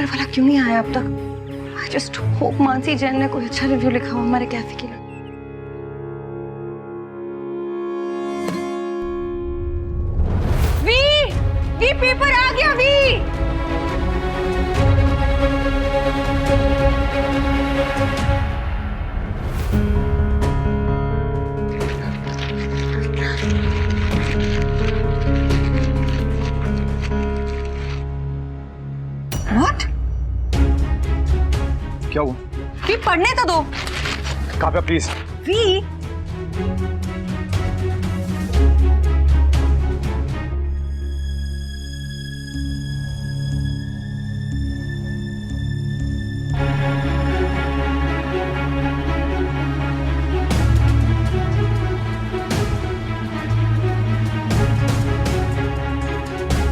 ऊपर वाला क्यों नहीं आया अब तक? I just hope Mansi Jain ने कोई अच्छा रिव्यू लिखा हो हमारे कैफे के लिए। वी पेपर आ गया वी। What? क्या हुआ? वी पढ़ने तो दो। काव्या प्लीज। वी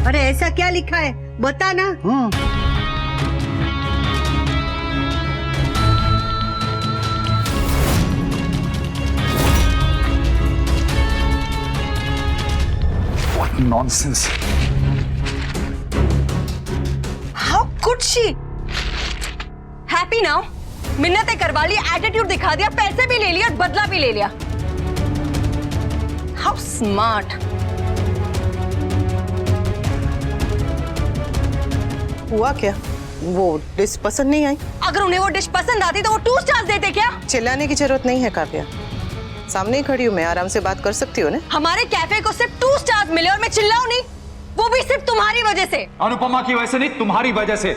अरे ऐसा क्या लिखा है बता ना। What nonsense! How could she? Happy now? मिन्नतें करवा ली, एटीट्यूड दिखा दिया, पैसे भी ले लिया और बदला भी ले लिया। How smart! हुआ क्या? वो डिश पसंद नहीं आई? अगर उन्हें वो डिश पसंद आती तो वो 2 स्टार्स देते क्या? चिल्लाने की जरूरत नहीं है काव्या, सामने ही खड़ी हूँ मैं, आराम से बात कर सकती हो ना। हमारे कैफे को सिर्फ 2 स्टार्स मिले और मैं चिल्लाऊं नहीं, वो भी सिर्फ तुम्हारी वजह से। अनुपमा की वजह से नहीं, तुम्हारी वजह से।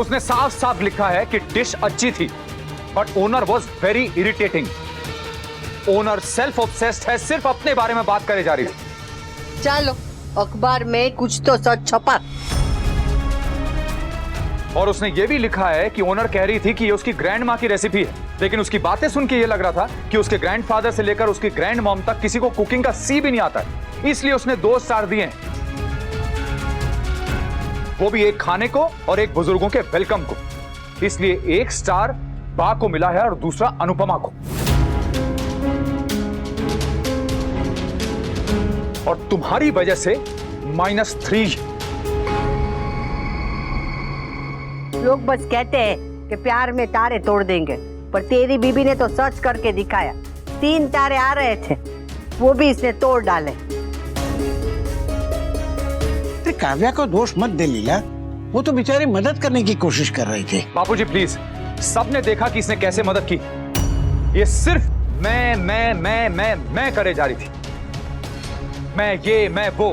उसने साफ साफ लिखा है कि डिश अच्छी थी, but owner was very irritating. Owner self obsessed है, सिर्फ अपने बारे में बात करे जा रही थी। चलो अखबार में कुछ तो सच छपा। और उसने ये भी लिखा है कि ओनर कह रही थी कि ये उसकी ग्रैंड माँ की रेसिपी है, लेकिन उसकी बातें सुन के ये लग रहा था कि उसके ग्रैंडफादर से लेकर उसकी ग्रैंड मॉम तक किसी को कुकिंग का सी भी नहीं आता है, इसलिए उसने 2 स्टार दिए हैं, वो भी एक खाने को और एक बुजुर्गों के वेलकम को। इसलिए 1 स्टार बा को मिला है और दूसरा अनुपमा को। और तुम्हारी वजह से -3। लोग बस कहते हैं कि प्यार में तारे तोड़ देंगे, पर तेरी बीबी ने तो सर्च करके दिखाया, 3 तारे आ रहे थे, वो भी इसने तोड़ डाले। काव्या को दोष मत दे लीला, वो तो बेचारी मदद करने की कोशिश कर रही थी। बापूजी प्लीज, सबने देखा कि इसने कैसे मदद की। ये सिर्फ मैं करे जा रही थी। मैं ये, मैं वो।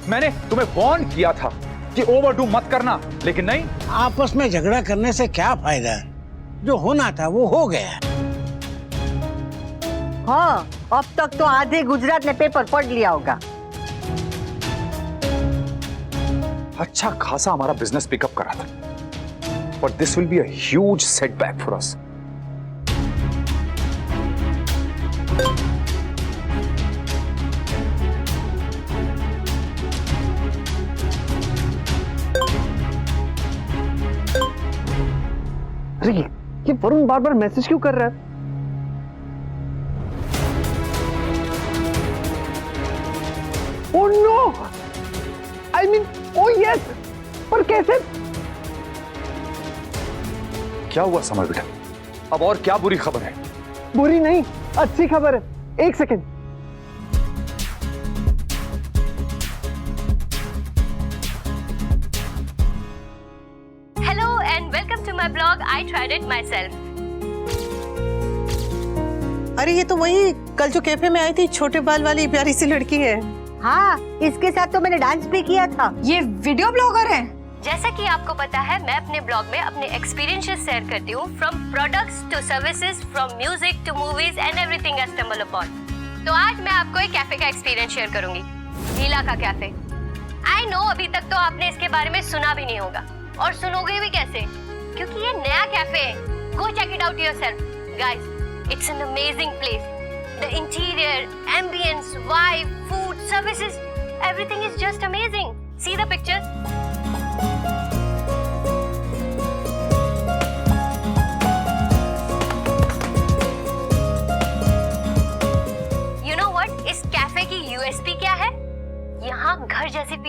मैंने तुम्हें वार्न किया था कि ओवरडू मत करना, लेकिन नहीं। आपस में झगड़ा करने से क्या फायदा, जो होना था वो हो गया। हाँ, अब तक तो आधे गुजरात ने पेपर पढ़ लिया होगा। अच्छा खासा हमारा बिजनेस पिकअप करा था, but this will be a huge setback for us. अरे ये वरुण बार बार मैसेज क्यों कर रहा है? Oh no, I mean oh yes, पर कैसे? क्या हुआ समर बेटा? अब और क्या बुरी खबर है? बुरी नहीं, अच्छी खबर है। 1 second. Hello and welcome to my blog. I tried it myself. अरे ये तो वही कल जो कैफे में आई थी, छोटे बाल वाली प्यारी सी लड़की है। हाँ, इसके साथ तो मैंने डांस भी किया था। ये वीडियो ब्लॉगर है। जैसा कि आपको पता है, मैं अपने ब्लॉग में अपने एक्सपीरियंसेस शेयर करती हूँ, from products to services, from music to movies and everything I stumble upon. तो आज मैं आपको एक कैफे का एक्सपीरियंस शेयर करूंगी, लीला का कैफे। आई नो अभी तक तो आपने इसके बारे में सुना भी नहीं होगा, और सुनोगे भी कैसे, क्योंकि ये नया कैफे है। Go check it out yourself guys, it's an amazing place. The interior, ambience, vibe, food, services, everything is just amazing. See the pictures? You know what? इस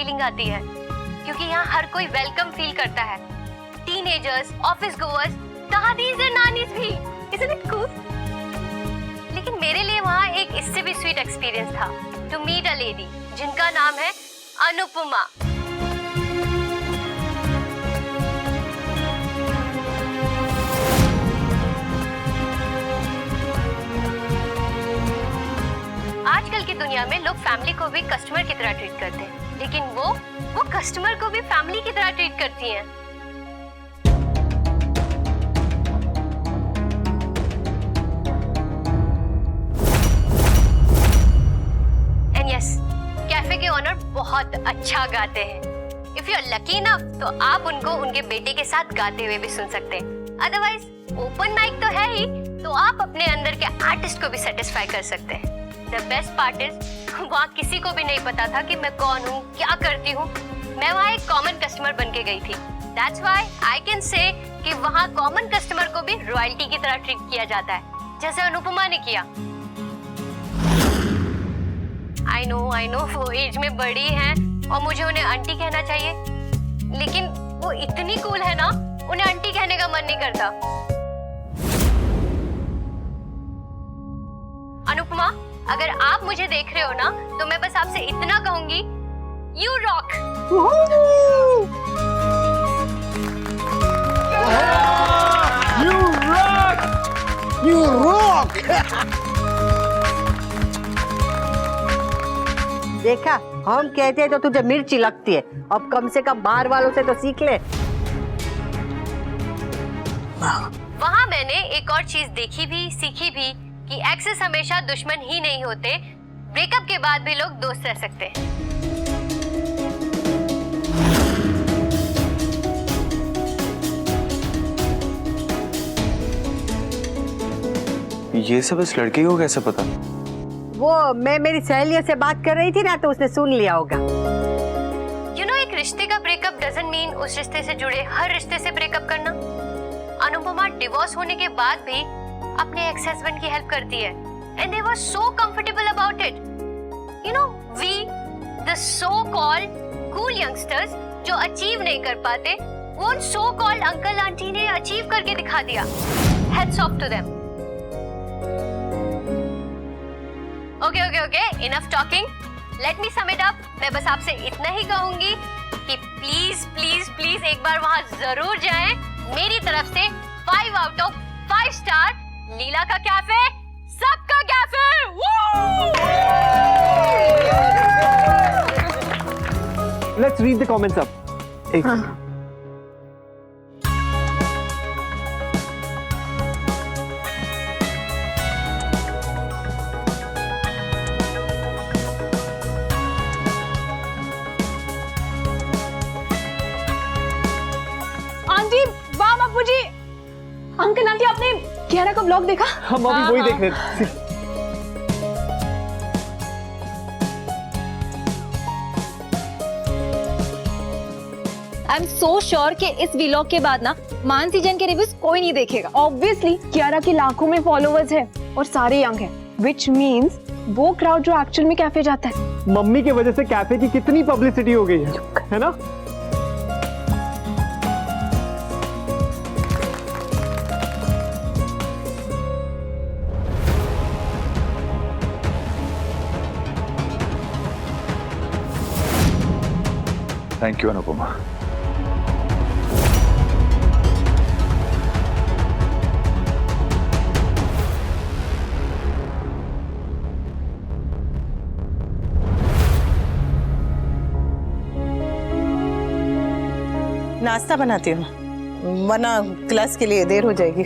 फीलिंग आती है, क्योंकि यहाँ हर कोई वेलकम फील करता है। टीनेजर्स, ऑफिस गोअर्स, दादीज और nannies भी। Isn't it cool? लेकिन मेरे लिए वहाँ एक इससे भी स्वीट एक्सपीरियंस था, टू मीट अ लेडी जिनका नाम है अनुपमा। आजकल की दुनिया में लोग फैमिली को भी कस्टमर की तरह ट्रीट करते हैं, लेकिन वो कस्टमर को भी फैमिली की तरह ट्रीट करती हैं। एंड यस, कैफे के ओनर बहुत अच्छा गाते हैं। If you are lucky enough तो आप उनको उनके बेटे के साथ गाते हुए भी सुन सकते हैं। अदरवाइज ओपन माइक तो है ही, तो आप अपने अंदर के आर्टिस्ट को भी सेटिस्फाई कर सकते हैं। The best part is, वहाँ किसी को भी नहीं पता था कि मैं कौन हूँ, क्या करती हूँ। मैं वहाँ एक कॉमन कस्टमर बन के गई थी। That's why I can say कि वहाँ कॉमन कस्टमर को भी रॉयल्टी की तरह ट्रीट किया जाता है, जैसे अनुपमा ने किया। I know, वो एज में बड़ी हैं और मुझे उन्हें आंटी कहना चाहिए, लेकिन वो इतनी कूल है ना, उन्हें आंटी कहने का मन नहीं करता। अनुपमा, अगर आप मुझे देख रहे हो ना, तो मैं बस आपसे इतना कहूंगी, यू रॉक। You rock! देखा, हम कहते हैं तो तुझे मिर्ची लगती है। अब कम से कम बाहर वालों से तो सीख ले। वहाँ मैंने एक और चीज देखी भी, सीखी भी कि एक्सेस हमेशा दुश्मन ही नहीं होते। ब्रेकअप के बाद भी लोग दोस्त रह सकते हैं। ये सब इस लड़की को कैसे पता? वो मैं मेरी सहेलियों से बात कर रही थी ना, तो उसने सुन लिया होगा। You know, एक रिश्ते का ब्रेकअप डजंट मीन उस रिश्ते से जुड़े हर रिश्ते से ब्रेकअप करना। अनुपमा डिवोर्स होने के बाद भी अपने एक्स हस्बैंड की हेल्प करती है, and they were so comfortable about it. You know, we, the so-called cool youngsters, जो अचीव नहीं कर पाते, वो उन so-called अंकल आंटी ने अचीव करके दिखा दिया। Hats off to them. Okay, enough talking. Let me sum it up. मैं बस आपसे इतना ही कहूंगी कि प्लीज एक बार वहाँ जरूर जाएं। मेरी तरफ से 5 out of 5 स्टार। लीला का कैफे, सबका cafe. Let's read the comments up. एक आंटी, वाह बापू जी, अंकल आंटी, आपने कियारा का ब्लॉग देखा? हम अभी वही देख रहे थे। आई एम सो श्योर कि इस व्लॉग के बाद ना मानसी जैन के रिव्यूज कोई नहीं देखेगा। ऑब्वियसली कियारा के लाखों में फॉलोअर्स हैं और सारे यंग हैं, व्हिच मींस वो क्राउड जो एक्चुअल में कैफे जाता है। मम्मी की वजह से कैफे की कितनी पब्लिसिटी हो गई है ना? Thank you Anupama. नाश्ता बनाती हूँ, वरना क्लास के लिए देर हो जाएगी।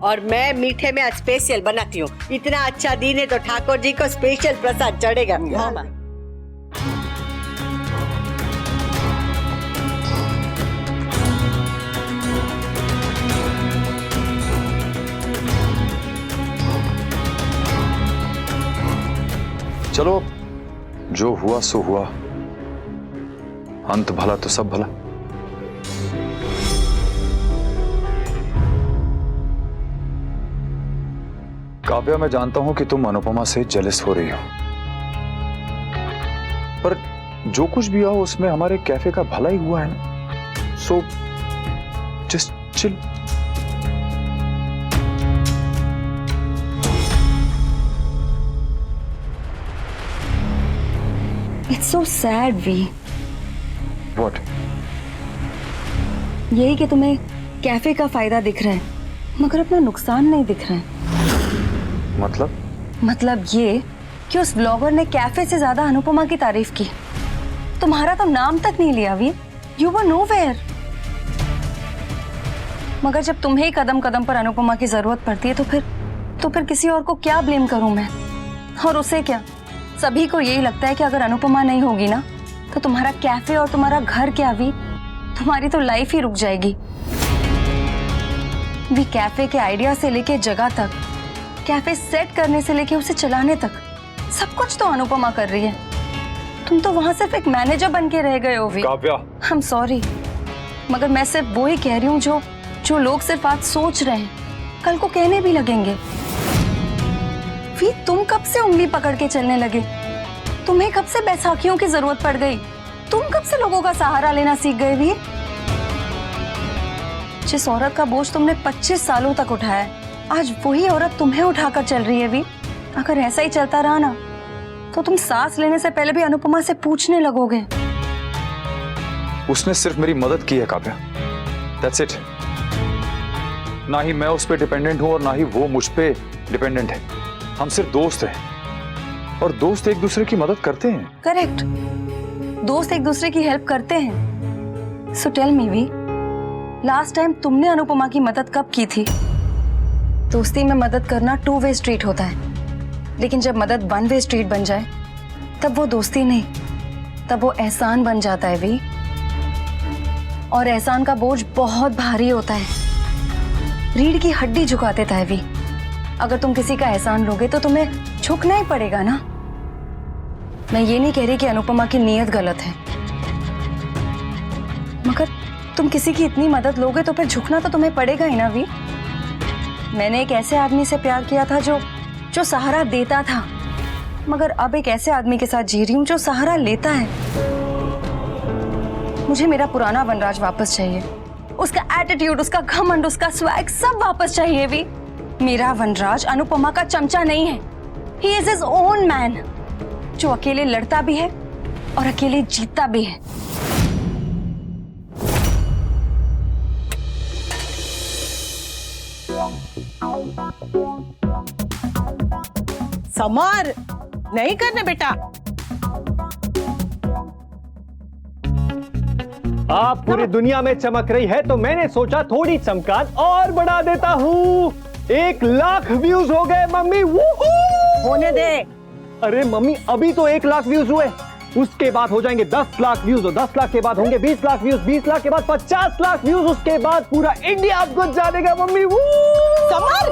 और मैं मीठे में स्पेशल बनाती हूँ। इतना अच्छा दिन है तो ठाकुर जी को स्पेशल प्रसाद चढ़ेगा। हाँ माँ। चलो, जो हुआ सो हुआ, अंत भला तो सब भला। काव्या, मैं जानता हूं कि तुम अनुपमा से जेलस हो रही हो, पर जो कुछ भी हो उसमें हमारे कैफे का भला ही हुआ है ना। So just chill. It's so sad V. What? यही कि तुम्हें कैफे का फायदा दिख रहा है मगर अपना नुकसान नहीं दिख रहा है। मतलब ये कि उस ब्लॉगर ने कैफे से ज्यादा अनुपमा की तारीफ की। तुम्हारा तो नाम तक नहीं लिया वी। You were nowhere. मगर जब तुम्हें ही कदम कदम पर अनुपमा की जरूरत पड़ती है तो फिर किसी और को क्या ब्लेम करूं मैं? और उसे क्या? सभी को यही लगता है कि अगर अनुपमा नहीं होगी ना तो तुम्हारा कैफे और तुम्हारा घर क्या वी, तुम्हारी तो लाइफ ही रुक जाएगी। भी कैफे के आइडिया से लेके जगह तक, कैफे सेट करने से लेके उसे चलाने तक सब कुछ तो अनुपमा कर रही है। तुम तो वहां सिर्फ एक मैनेजर बन के रह गए हो V. Kavya, I am sorry मगर मैं सिर्फ वो ही कह रही हूँ जो लोग सिर्फ आज सोच रहे हैं कल को कहने भी लगेंगे। वी तुम कब से उंगली पकड़ के चलने लगे? तुम्हें कब से बैसाखियों की जरूरत पड़ गई? तुम कब से लोगों का सहारा लेना सीख गए वी? जिस औरत का बोझ तुमने 25 सालों तक उठाया है आज वही औरत तुम्हें उठाकर चल रही है वी। अगर ऐसा ही चलता रहा ना तो तुम सांस लेने से पहले भी अनुपमा से पूछने लगोगे। उसने सिर्फ मेरी मदद की है काव्या, दैट्स इट। ना ही मैं उस पर डिपेंडेंट हूं और ना ही वो मुझ पे डिपेंडेंट है। हम सिर्फ दोस्त हैं और दोस्त एक दूसरे की मदद करते हैं। करेक्ट, दोस्त एक दूसरे की हेल्प करते हैं। So tell me V, last time तुमने अनुपमा की मदद कब की थी? दोस्ती में मदद करना 2 वे स्ट्रीट होता है, लेकिन जब मदद 1 वे स्ट्रीट बन जाए तब वो दोस्ती नहीं, तब वो एहसान बन जाता है वी। और एहसान का बोझ बहुत भारी होता है, रीढ़ की हड्डी झुका देता है वी। अगर तुम किसी का एहसान लोगे तो तुम्हें झुकना ही पड़ेगा ना। मैं ये नहीं कह रही कि अनुपमा की नीयत गलत है, मगर तुम किसी की इतनी मदद लोगे तो फिर झुकना तो तुम्हें पड़ेगा ही ना वी। मैंने एक ऐसे आदमी से प्यार किया था जो सहारा देता था, मगर अब एक ऐसे आदमी के साथ जी रही हूं जो सहारा लेता है। मुझे मेरा पुराना वनराज वापस चाहिए, उसका एटीट्यूड, उसका घमंड, उसका स्वैग सब वापस चाहिए भी। मेरा वनराज अनुपमा का चमचा नहीं है। He is his own man, जो अकेले लड़ता भी है और अकेले जीतता भी है। समर, नहीं करने बेटा। आप पूरी दुनिया में चमक रही है तो मैंने सोचा थोड़ी चमकान और बढ़ा देता हूँ। 1 लाख व्यूज हो गए मम्मी। वूहू! होने दे। अरे मम्मी, अभी तो 1 लाख व्यूज हुए, उसके बाद हो जाएंगे 10 लाख व्यूज और 10 लाख के बाद होंगे 20 लाख व्यूज, 20 लाख के बाद 50 लाख व्यूज, उसके बाद पूरा इंडिया आपको जानेगा मम्मी। समर,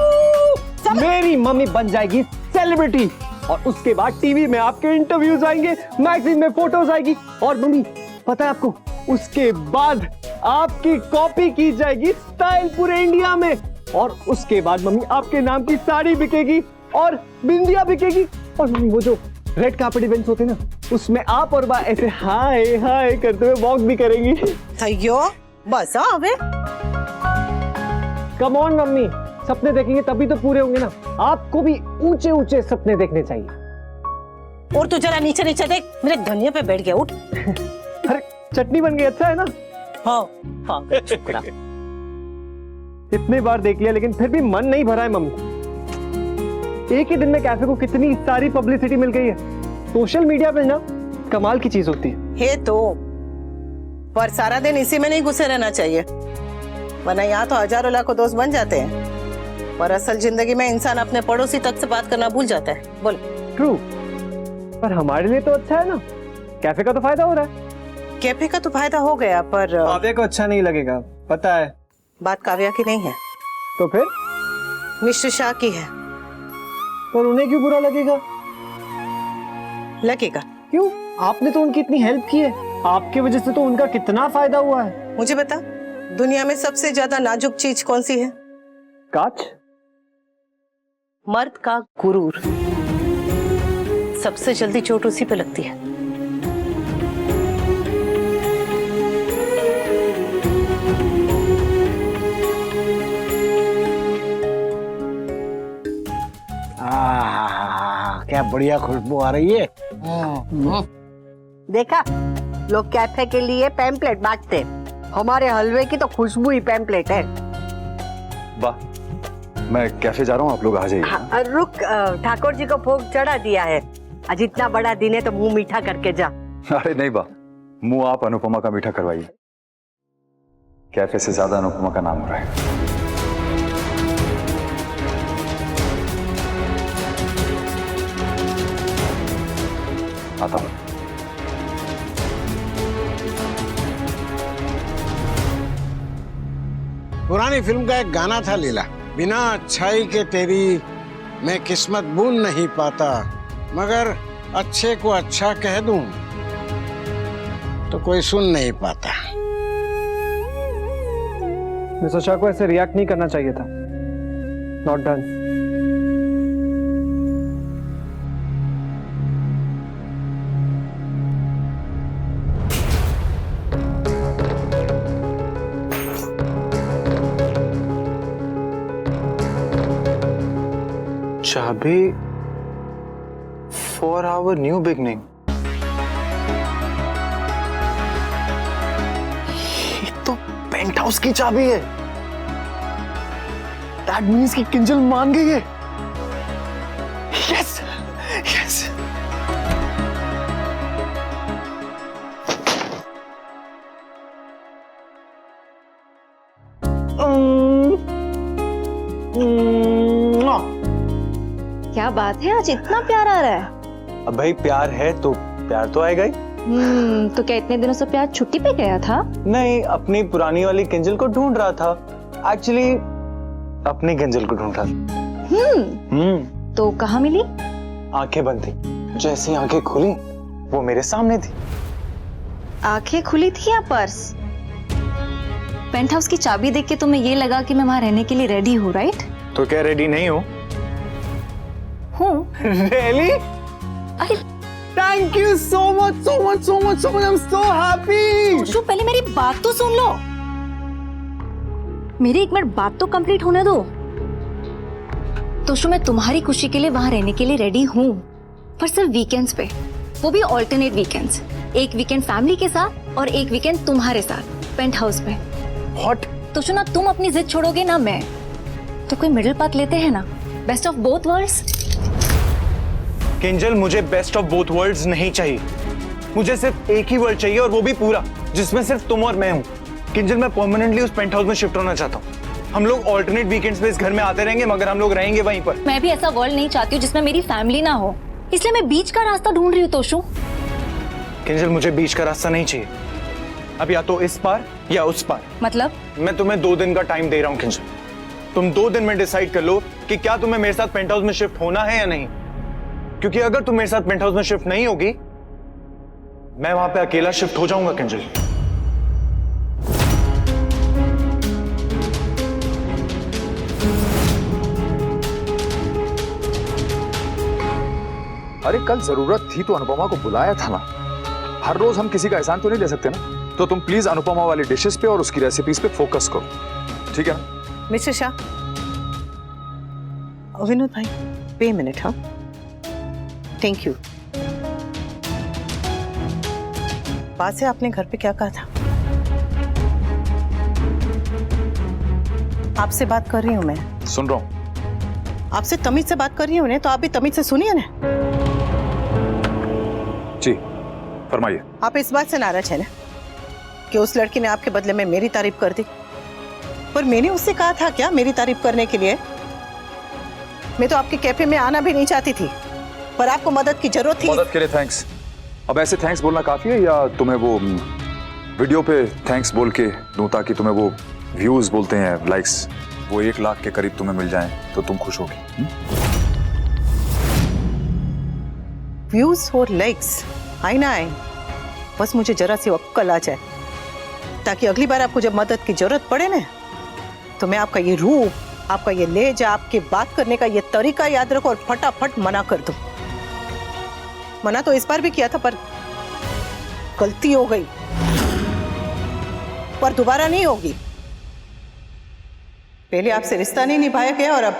मेरी मम्मी बन जाएगी सेलिब्रिटी और उसके बाद टीवी में आपके इंटरव्यूज आएंगे, मैगजीन में फोटोज आएगी और मम्मी पता है आपको, उसके बाद आपकी कॉपी की जाएगी स्टाइल पूरे इंडिया में और उसके बाद मम्मी आपके नाम की साड़ी बिकेगी और बिंदिया बिकेगी और मम्मी वो जो रेड कार्पेट इवेंट्स होते हैं ना उसमें आप और बा ऐसे हाय हाय करते हुए वॉक भी करेंगी। थैयो बस आवे। कम ऑन मम्मी, सपने देखेंगे तभी तो पूरे होंगे ना। आपको भी ऊंचे ऊंचे सपने देखने चाहिए। और तू जरा नीचे नीचे देख, मेरे धनिया पे बैठ गया। उठ। अरे चटनी बन गई, अच्छा है ना? हाँ हाँ, शुक्र। इतने बार देख लिया लेकिन फिर भी मन नहीं भरा है मम्मी। एक ही दिन में कैफे को कितनी सारी पब्लिसिटी मिल गई है। सोशल मीडिया पे ना कमाल की चीज होती है। तो पर सारा दिन इसी में नहीं घुसे रहना चाहिए, वरना यहाँ तो हजारों लाखों दोस्त बन जाते हैं, पर असल जिंदगी में इंसान अपने पड़ोसी तक से बात करना भूल जाता है। बोल। ट्रू, पर हमारे लिए तो अच्छा है ना, कैफे का तो फायदा हो रहा है। कैफे का तो फायदा हो गया, पर काव्या को अच्छा नहीं लगेगा, पता है। बात काव्या की नहीं है, तो फिर मिस्टर शाह की है। पर उन्हें क्यों बुरा लगेगा? लगेगा। क्यों? आपने तो उनकी इतनी हेल्प की है, आपकी वजह से तो उनका कितना फायदा हुआ है। मुझे बता, दुनिया में सबसे ज्यादा नाजुक चीज कौन सी है? कांच। मर्द का गुरूर। सबसे जल्दी चोट उसी पे लगती है। क्या बढ़िया खुशबू आ रही है। देखा, लोग कैफे के लिए पैम्पलेट बांटते, हमारे हलवे की तो खुशबू ही पैम्पलेट है। वाह, मैं कैफे जा रहा हूँ, आप लोग आ जाइए। हाँ, रुक, ठाकुर जी को भोग चढ़ा दिया है। आज इतना बड़ा दिन है तो मुंह मीठा करके जा। अरे नहीं बा, मुंह आप अनुपमा का मीठा करवाइए। कैफे से ज्यादा अनुपमा का नाम हो रहा है। आता हूं। पुरानी फिल्म का एक गाना था लीला, बिना अच्छाई के तेरी मैं किस्मत बूंद नहीं पाता, मगर अच्छे को अच्छा कह दूं तो कोई सुन नहीं पाता। मिस्टर शाह को ऐसे रिएक्ट नहीं करना चाहिए था। Not done. चाबी फॉर आवर न्यू बिगनिंग। ये तो पेंट हाउस की चाबी है। दैट मीन्स कि किंजल मान गई है। Yes yes. क्या बात है, आज इतना प्यार आ रहा है। अब भाई प्यार है तो प्यार तो आएगा ही। तो क्या इतने दिनों से प्यार छुट्टी पे गया था? नहीं, अपनी पुरानी वाली किंजल को ढूंढ रहा था। एक्चुअली अपनी किंजल को ढूंढ रहा था। तो कहाँ मिली? आंखें बंद थी, जैसे ही आंखें खुली वो मेरे सामने थी। आंखें खुली थी या पर्स? पेंट हाउस की चाबी देख के तुम्हें ये लगा कि मैं वहां रहने के लिए रेडी हूँ, राइट? तो क्या रेडी नहीं हो? हूँ। Really? अरे Thank you so much, so much, so much, so much. I'm so happy. Toshu, पहले मेरी बात तो सुन लो। मेरी एक मिनट बात तो कंप्लीट होने दो। तोशु, मैं तुम्हारी खुशी के लिए वहां रहने के लिए रेडी हूँ, पर सिर्फ वीकेंड्स पे, वो भी ऑल्टरनेट वीकेंड्स। एक वीकेंड फैमिली के साथ और एक वीकेंड तुम्हारे साथ पेंट हाउस पे। What? तोशु, ना तुम अपनी जिद छोड़ोगे ना मैं, तो कोई मिडिल पाथ लेते हैं ना, best of both worlds. Kinjal, मुझे बेस्ट ऑफ बोथ वर्ल्ड्स नहीं चाहिए। मुझे सिर्फ एक ही वर्ल्ड चाहिए और वो भी पूरा, जिसमें सिर्फ तुम और मैं हूँ। किंजल, मैं परमानेंटली उस पेंट हाउस में शिफ्ट होना चाहता हूँ। हम लोग ऑल्टरनेट वीकेंड्स पे इस घर में आते रहेंगे, मगर हम लोग रहेंगे वहीं पर। मैं भी ऐसा वर्ल्ड नहीं चाहती हूँ जिसमें मेरी फैमिली ना हो, इसलिए मैं बीच का रास्ता ढूंढ रही हूँ। तोशु, किंजल, मुझे बीच का रास्ता नहीं चाहिए। अब या तो इस पार या उस पार। मतलब? मैं तुम्हें 2 दिन का टाइम दे रहा हूँ किंजल। तुम 2 दिन में डिसाइड कर लो कि क्या तुम्हें मेरे साथ पेंट हाउस में शिफ्ट होना है या नहीं। क्योंकि अगर तुम मेरे साथ पेंट हाउस में शिफ्ट नहीं होगी, मैं वहां पे अकेला शिफ्ट हो जाऊंगा किंजल। अरे कल जरूरत थी तो अनुपमा को बुलाया था ना। हर रोज हम किसी का एहसान तो नहीं ले सकते ना। तो तुम प्लीज अनुपमा वाली डिशेस पे और उसकी रेसिपीज पे फोकस करो, ठीक है ना? मिस्टर शाह, विनोद भाई, पे मिनट। हाँ, थैंक यू। बात से आपने घर पे क्या कहा था? आपसे बात कर रही हूँ मैं। सुन रहा हूँ। आपसे तमीज से बात कर रही हूँ ना, तो आप भी तमीज से सुनिए ना। जी फरमाइए। आप इस बात से नाराज है ना कि उस लड़की ने आपके बदले में मेरी तारीफ कर दी? पर मैंने उससे कहा था क्या मेरी तारीफ करने के लिए? मैं तो आपके कैफे में आना भी नहीं चाहती थी, पर आपको मदद की जरूरत थी। मदद के लिए थैंक्स। अब ऐसे थैंक्स बोलना काफी है या तुम्हें वो वीडियो पे थैंक्स बोल के दूं ताकि तुम्हें वो व्यूज बोलते हैं, लाइक्स, वो 1 लाख के करीब तुम्हें मिल जाएं तो तुम खुश होगी? व्यूज और लाइक्स आए ना आए, बस मुझे जरा सी अक्ल आ जाए, ताकि अगली बार आपको जब मदद की जरूरत पड़े ना, तो मैं आपका ये रूप, आपका ये लहजा, आपके बात करने का ये तरीका याद रखो और फटाफट मना कर दूं। मना तो इस बार भी किया था, पर गलती हो गई, पर दोबारा नहीं होगी। पहले आपसे रिश्ता नहीं निभाया गया और अब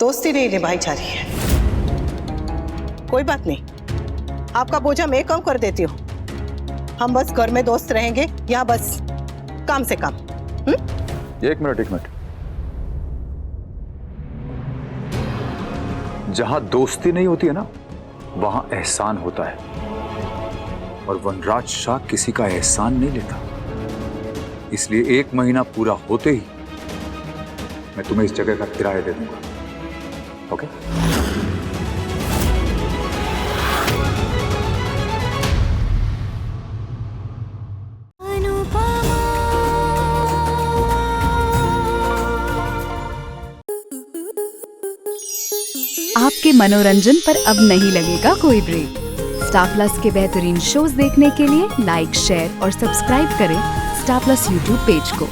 दोस्ती नहीं निभाई जा रही है। कोई बात नहीं, आपका बोझा मैं कम कर देती हूँ। हम बस घर में दोस्त रहेंगे या बस काम से काम। एक मिनट। जहां दोस्ती नहीं होती है ना, वहां एहसान होता है, और वनराज शाह किसी का एहसान नहीं लेता। इसलिए 1 महीना पूरा होते ही मैं तुम्हें इस जगह का किराया दे दूंगा। ओके? आपके मनोरंजन पर अब नहीं लगेगा कोई ब्रेक। स्टार प्लस के बेहतरीन शोज देखने के लिए लाइक, शेयर और सब्सक्राइब करें स्टार प्लस यूट्यूब पेज को।